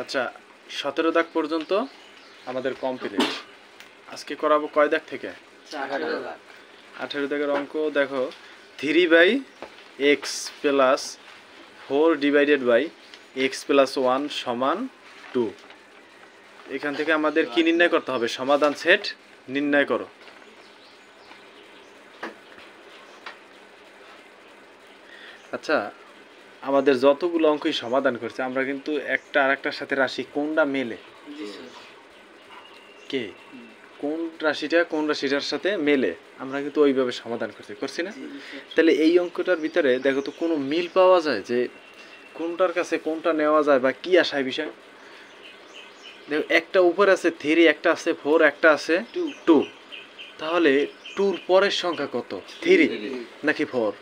আচ্ছা 17 দাগ পর্যন্ত আমাদের কমপ্লিট। আজকে করাবো কয় দাগ থেকে? 18 দাগের অঙ্ক দেখো 3/x plus 4 divided by x plus 1 সমান 2। এখান থেকে আমাদের কি নির্ণয় করতে হবে? সমাধান সেট নির্ণয় করো। আচ্ছা আমাদের যতগুলো অঙ্কই সমাধান করছে আমরা কিন্তু একটা আরেকটার সাথে রাশি কোনটা মেলে, কে কোন রাশিটা কোন রাশিটার সাথে মেলে আমরা কিন্তু ওইভাবে সমাধান করছি না? তাহলে এই অঙ্কটার ভিতরে দেখো তো কোনো মিল পাওয়া যায় যে কোনটার কাছে কোনটা নেওয়া যায় বা কি আসায় বিষয়? দেখো একটা উপরে আছে 3, একটা আছে 4, একটা আছে 2। তাহলে 2-র পরের সংখ্যা কত? 3 নাকি 4?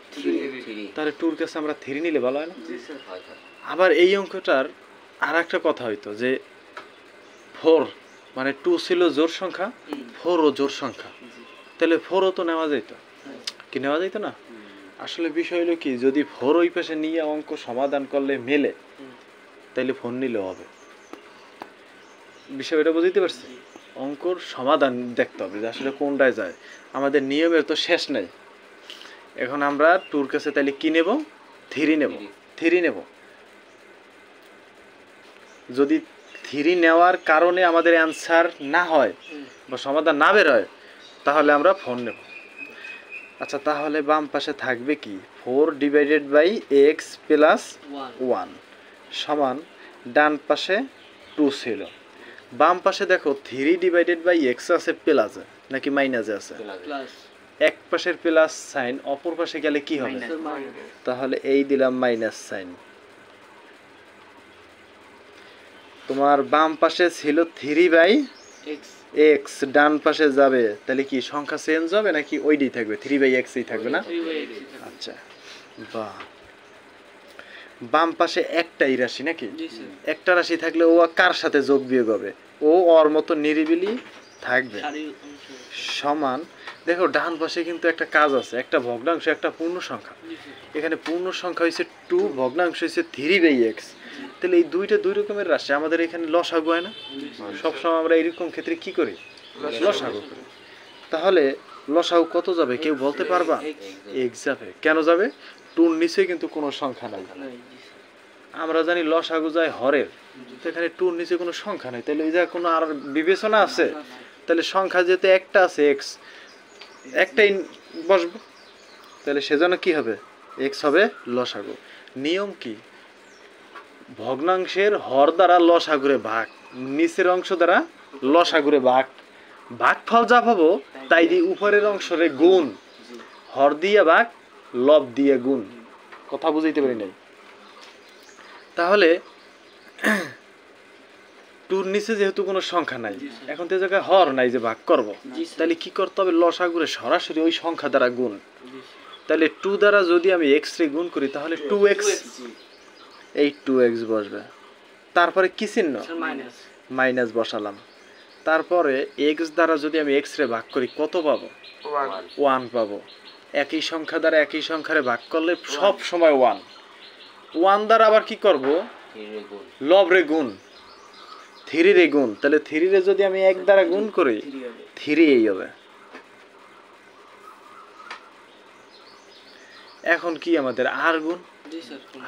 তাহলে 2-র কাছে আমরা 3 নিলে ভালো হয় না? আবার এই অঙ্কটার আর একটা কথা হইতো যে 4 মানে 2 ছিল জোড় সংখ্যা, 4ও জোড় সংখ্যা, তাহলে 4ও তো নেওয়া যেত, কি নেওয়া যেত না? আসলে বিষয় হলো কি, যদি 4 ওই পাশে নিয়ে অঙ্ক সমাধান করলে মেলে তাহলে 4 নিলেও হবে। বিষয় এটা বুঝতে পারছি? অঙ্কর সমাধান দেখতে হবে যে আসলে কোনটায় যায়। আমাদের নিয়মের তো শেষ নাই। এখন আমরা 2-র কাছে তাহলে কি নেব? 3 নেব। 3 নেব। যদি 3 নেওয়ার কারণে আমাদের অ্যান্সার না হয় বা সমাধান না বের হয় তাহলে আমরা 4 নেব। আচ্ছা তাহলে বাম পাশে থাকবে কি? 4 ডিভাইডেড বাই x প্লাস 1 সমান ডান পাশে 2 ছিল। বাম পাশে দেখো 3 ডিভাইডেড বাই x আছে প্লাসে নাকি মাইনাসে আছে? এক পাশের প্লাস সাইন অপর পাশে গেলে কি হবে? তাহলে এই দিলাম মাইনাস সাইন। তোমার বাম পাশে ছিল 3/x, ডান পাশে যাবে তাহলে কি সংখ্যা চেঞ্জ হবে নাকি ওইটাই থাকবে? 3/x ই থাকবে না? আচ্ছা বাহ, বাম পাশে একটাই রাশি নাকি? একটা রাশি থাকলে ও কার সাথে যোগ বিয়োগ হবে? ও ওর মতো নিরিবিলি থাকবে। সমান দেখো ডান পাশে কিন্তু একটা কাজ আছে, একটা ভগ্নাংশ একটা পূর্ণ সংখ্যা। এখানে পূর্ণ সংখ্যা হয়েছে 2, ভগ্নাংশ হয়েছে 3/x। তাহলে এই দুইটা দুই রকমের রাশি, আমাদের এখানে লসাগু হয় না? সবসময় আমরা এরকম ক্ষেত্রে কি করি? লসাগু করি। তাহলে লসাগু কত যাবে কেউ বলতে পারবা? x যাবে। কেন যাবে? 2-র নিচে কিন্তু কোনো সংখ্যা নাই। আমরা জানি লসাগু যায় হরের, তো এখানে 2-র নিচে কোনো সংখ্যা নাই, তাহলে এই জায়গায় কোনো আর বিবেচনা আছে? তাহলে সংখ্যা যেহেতু একটা আছে x, একটাই বসবো, তাহলে সেজন্য কি হবে? x হবে লসাগু। নিয়ম কি? ভগ্নাংশের হর দ্বারা লসাগুরে ভাগ, নিচের অংশ দ্বারা লসাগুরে ভাগ, ভাগফল যা পাবো তাই দিয়ে উপরের অংশরে গুণ, হর দিয়ে ভাগ লব দিয়ে গুণ। কথা বুঝাইতে পারি নাই? তাহলে 2-র নিচে যেহেতু কোনো সংখ্যা নাই, এখন তো জায়গায় হর নাই যে ভাগ করব, তাহলে কি করতে হবে? লসাগুরে সরাসরি ওই সংখ্যা দ্বারা গুণ। তাহলে 2 দ্বারা যদি আমি x রে গুণ করি তাহলে 2x, এই 2x বসবে। তারপরে কি চিহ্ন? মাইনাস বসালাম। তারপরে x দ্বারা যদি আমি x রে ভাগ করি কত পাবো? 1 পাবো। একই সংখ্যা দ্বারা একই সংখ্যারে ভাগ করলে সব সময় 1। 1 দ্বারা আবার কি করব? লব রে গুণ, 3 রে গুণ। তাহলে 3 রে যদি আমি 1 দ্বারা গুণ করি 3 এই হবে। এখন কি আমাদের আর গুণ?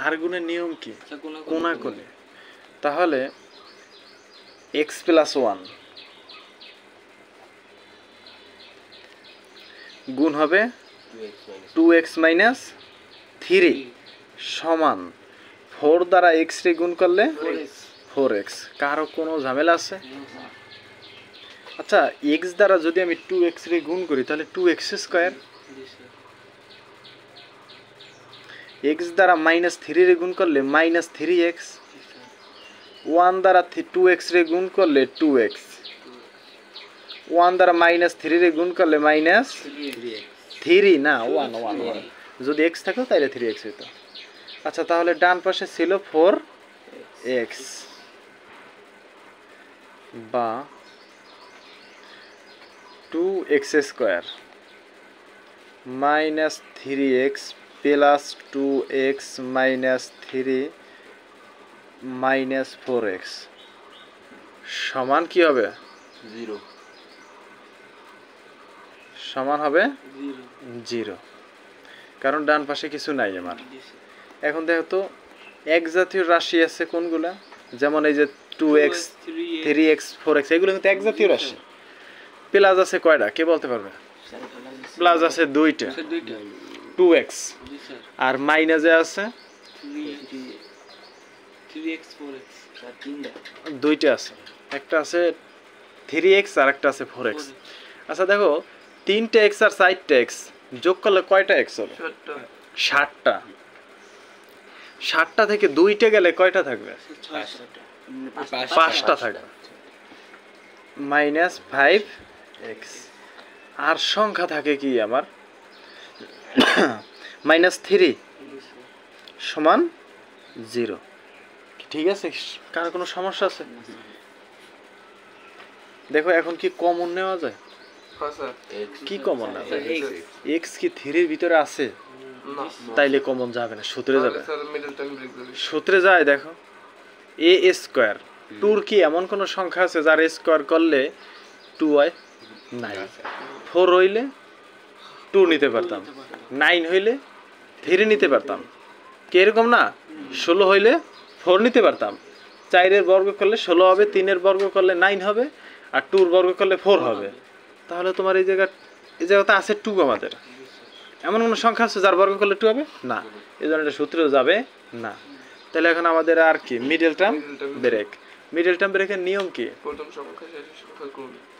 আর গুণের নিয়ম কি? কোণাকোণে। তাহলে x প্লাস 1 গুণ হবে 2x মাইনাস 3 সমান 4 দ্বারা x রে গুণ করলে 4x। কারো কোনো ঝামেলা আছে? আচ্ছা x দ্বারা যদি আমি 2x রে গুণ করি তাহলে 2x স্কয়ার। x দ্বারা মাইনাস 3 রে গুণ করলে মাইনাস 3x। 1 দ্বারা 2x রে গুণ করলে 2x। 1 দ্বারা মাইনাস 3 রে গুণ করলে মাইনাস 3 না 1 1 1, যদি x থাকতো তাহলে 3x হতো। আচ্ছা তাহলে ডান পাশে ছিল 4x বা 2x square minus 3x plus 2x minus 3 minus 4x। সমান কি হবে? 0 সমান হবে 0, কারণ ডান পাশে কিছু নাই আমার। এখন দেখো তো এক জাতীয় রাশি আছে কোনগুলা, যেমন এই যে 2x 3x 4x এগুলো কিন্তু এক জাতীয় রাশি। প্লাস আছে কয়টা কে বলতে পারবে? প্লাস আছে দুইটা, 2x, আর মাইনাসে আছে 3x 4x দুইটা আছে, একটা আছে 3x আর একটা আছে 4x। আচ্ছা দেখো 3টা x আর 4টা x যোগ করলে কয়টা x হবে? 60টা। 60টা থেকে 2টা গেলে কয়টা থাকবে? 5টা থাকবে, -5x। আর সংখ্যা থাকে কি আমার? -3 সমান 0। ঠিক আছে, কার কোনো সমস্যা আছে? দেখো এখন কি কমন নেওয়া যায়? কি কমন নেওয়া যায়? x কি 3 এর ভিতরে আছে? তাইলে কমন যাবে না, সূত্রে যাবে। সূত্রে যায় দেখো a স্কয়ার, 2 কি এমন কোন সংখ্যা আছে যার স্কয়ার করলে 2 হয়? নাই। 4 হইলে 2 নিতে পারতাম, 9 হইলে 3 নিতে পারতাম, কি এরকম না? 16 হইলে 4 নিতে পারতাম। 4 এর বর্গ করলে 16 হবে, 3 এর বর্গ করলে 9 হবে, আর 2 এর বর্গ করলে 4 হবে। তাহলে তোমার এই জায়গাতে আছে 2 আমাদের। এমন কোনো সংখ্যা আছে যার বর্গ করলে 2 হবে? না, এই জন্য এটা সূত্রেও যাবে না। তাহলে এখন আমাদের আর কি middle term break. Middle term ব্রেকের নিয়ম কি?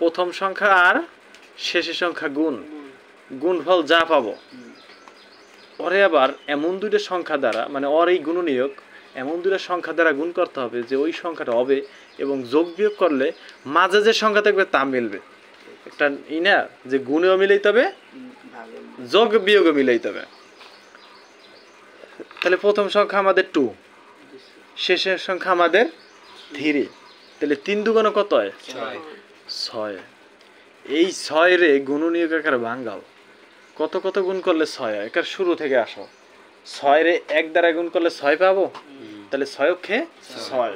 প্রথম সংখ্যা আর শেষের সংখ্যা গুণ, গুণফল যা পাবো ওরে আবার এমন দুইটা সংখ্যা দ্বারা, মানে ওর এই গুণনীয়ক এমন দুইটা সংখ্যা দ্বারা গুণ করতে হবে যে ওই সংখ্যাটা হবে, এবং যোগ বিয়োগ করলে মাঝে যে সংখ্যা থাকবে তা মিলবে। একটা না যে গুণেও মিলাইতে হবে, যোগ বিয়োগও মিলাইতে হবে। তাহলে প্রথম সংখ্যা আমাদের 2, শেষের সংখ্যা আমাদের 3। তাহলে 3 দুগুণ কত হয়? 6। এই 6 রে গুণনীয়ক আকারে ভাঙাও। কত কত গুণ করলে 6 হয়? একার শুরু থেকে আসো। 6 রে 1 দ্বারা গুণ করলে 6 পাবো, তাহলে 6 অক্ষে 6।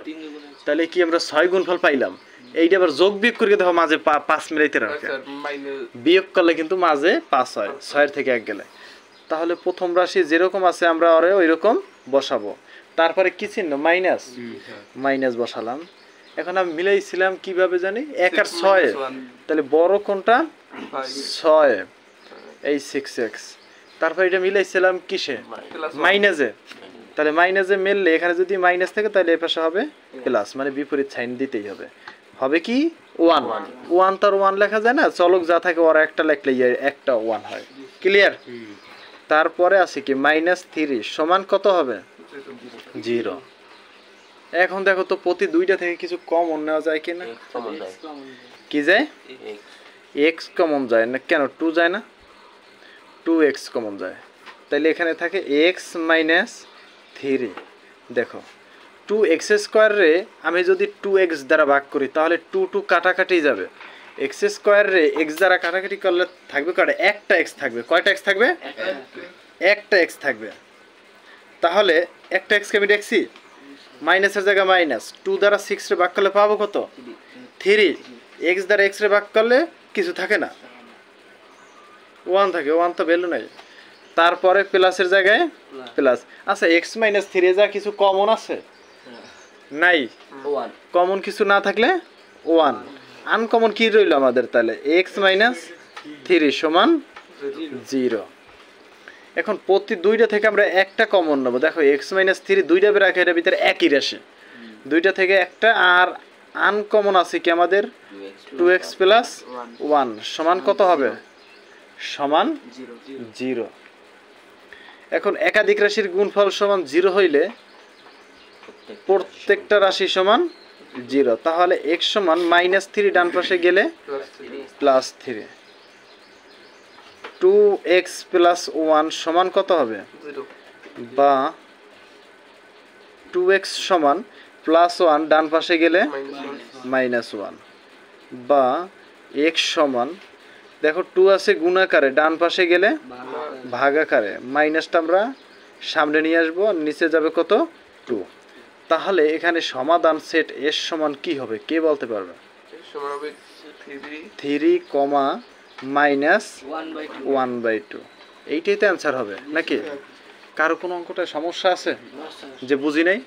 তাহলে কি আমরা 6 গুণফল পাইলাম। এইটা আবার যোগ বিয়োগ করে দেখো মাঝে 5 মিলাইতে রাখে, বিয়োগ করলে কিন্তু মাঝে 5 হয়, 6 এর থেকে 1 গেলে। তাহলে প্রথম রাশি যেরকম আছে আমরা ওরে ওই রকম বসাবো। তারপরে কি চিহ্ন? মাইনাস, মাইনাস বসালাম। এখন আমি মিলাইছিলাম কিভাবে জানি? 1 আর 6, তাহলে বড় কোনটা? 6, এই 6x। তারপর এটা মিলাইছিলাম কিসে? মাইনাসে। তাহলে মাইনাসে মিললে এখানে যদি মাইনাস থাকে তাহলে এই পাশে হবে প্লাস, মানে বিপরীত সাইন দিতেই হবে। হবে কি? 1। 1 তার 1 লেখা যায় না, চলক যা থাকে ওরা একটা লিখলে একটা 1 হয়। ক্লিয়ার? তারপরে আছে কি? -3 সমান কত হবে? 0। এখন দেখো তো প্রতি দুইটা থেকে কিছু কমন নেওয়া যায় কিনা? কি যায়? x কমন যায় না কেন? 2 যায় না? 2x কমন যায়। তাহলে এখানে থাকে x - 3। দেখো 2x স্কয়ার রে আমি যদি 2x দ্বারা ভাগ করি তাহলে 2 কাটাকাটি যাবে। x স্কয়ার রে x দ্বারা কাটাকাটি করলে থাকবে কয়টা? একটা x থাকবে। কয়টা x থাকবে? একটা x থাকবে। তাহলে একটা x কে আমি দেখছি মাইনাসের জায়গা মাইনাস, 2 দ্বারা 6 রে ভাগ করলে পাবো কত? 3। x দ্বারা x রে ভাগ করলে কিছু থাকে না, 1 থাকে, 1 তো ভ্যালু নাই। তারপরে প্লাসের জায়গায় প্লাস। আচ্ছা x - 3 যা কিছু কমন আছে? নাই। কমন কিছু না থাকলে 1। আনকমন কি রইল আমাদের? তাহলে x - 3 সমান 0। এখন প্রতি দুইটা থেকে আমরা একটা কমন নেব। দেখো x - 3 দুইটা বের রাখে, এর ভিতরে একই রাশি, দুইটা থেকে একটা। আর আনকমন আছে কি আমাদের? 2x + 1 সমান কত হবে? সমান 0। এখন একাধিক রাশির গুণফল সমান 0 হইলে প্রত্যেকটা রাশি সমান 0। তাহলে x সমান -3 ডান পাশে গেলে +3। 2x + 1 সমান কত হবে? বা 2x সমান +1 ডান পাশে গেলে -1, বা x সমান, দেখো 2 আছে গুণাকারে, ডান পাশে গেলে ভাগাকারে, মাইনাসটা আমরা সামনে নিয়ে আসবো, নিচে যাবে কত? 2। তাহলে এখানে সমাধান সেট এস সমান কি হবে কে বলতে পারবে? সমান হবে 3, মাইনাস 1/2। এইটাই তো অ্যান্সার হবে নাকি? কারো কোনো অঙ্কটা সমস্যা আছে যে বুঝি নাই?